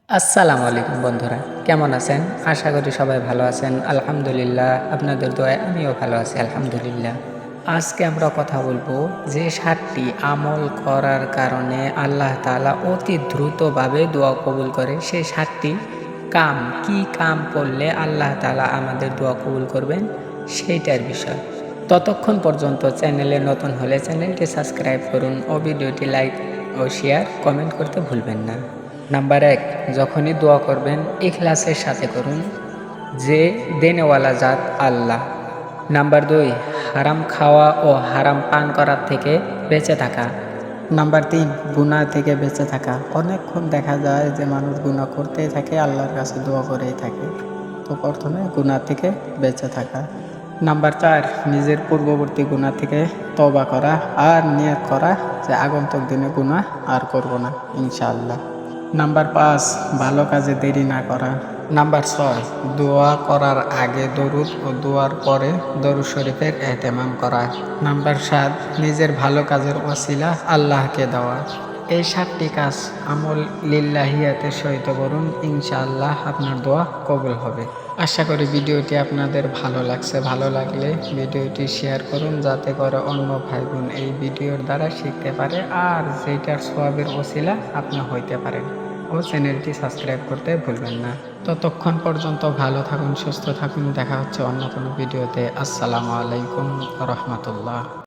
আসসালামু আলাইকুম বন্ধুরা, কেমন আছেন? আশা করি সবাই ভালো আছেন। আলহামদুলিল্লাহ, আপনাদের দোয়ায় আমিও ভালো আছি আলহামদুলিল্লাহ। আজকে আমরা কথা বলবো যে ৭টি আমল করার কারণে আল্লাহ তাআলা অতি দ্রুতভাবে দোয়া কবুল করে। সেই ৭টি কাম, কি কাম করলে আল্লাহ তাআলা আমাদের দোয়া কবুল করবেন সেইটার বিষয়। ততক্ষণ পর্যন্ত চ্যানেলে নতুন হলে চ্যানেলটি সাবস্ক্রাইব করুন ও ভিডিওটি লাইক ও শেয়ার, কমেন্ট করতে ভুলবেন না। নাম্বার ১, যখনই দোয়া করবেন ইখলাসের সাথে করুন, যে দেনেওয়ালা জাত আল্লাহ। নাম্বার ২, হারাম খাওয়া ও হারাম পান করার থেকে বেঁচে থাকা। নাম্বার ৩, গুনাহ থেকে বেঁচে থাকা। অনেকক্ষণ দেখা যায় যে মানুষ গুনাহ করতেই থাকে, আল্লাহর কাছে দোয়া করেই থাকে। তো প্রথমে গুনাহ থেকে বেঁচে থাকা। নাম্বার ৪, নিজের পূর্ববর্তী গুনাহ থেকে তওবা করা আর নিয়ত করা যে আগন্তুক দিনে গুনাহ আর করব না ইনশাআল্লাহ। নাম্বার ৫, ভালো কাজে দেরি না করা। নাম্বার ৬, দোয়া করার আগে দরুদ ও দোয়ার পরে দরুদ শরীফের এহতেমাম করা। নাম্বার ৭, নিজের ভালো কাজের ওসিলা আল্লাহকে দেওয়া। এই ৭টি কাজ আমল লিল্লাহিয়াতের সহিত করুন, ইনশাআল্লাহ আপনার দোয়া কবুল হবে। আশা করি ভিডিওটি আপনাদের ভালো লাগছে। ভালো লাগলে ভিডিওটি শেয়ার করুন, যাতে করে অন্য ভাই বোন এই ভিডিওর দ্বারা শিখতে পারে আর যেটার সওয়াবের ওসিলা আপনি হইতে পারেন। ও চ্যানেলটি সাবস্ক্রাইব করতে ভুলবেন না। ততক্ষণ পর্যন্ত ভালো থাকুন, সুস্থ থাকুন। দেখা হচ্ছে অন্য কোনো ভিডিওতে। আসসালামু আলাইকুম ওয়া রাহমাতুল্লাহ।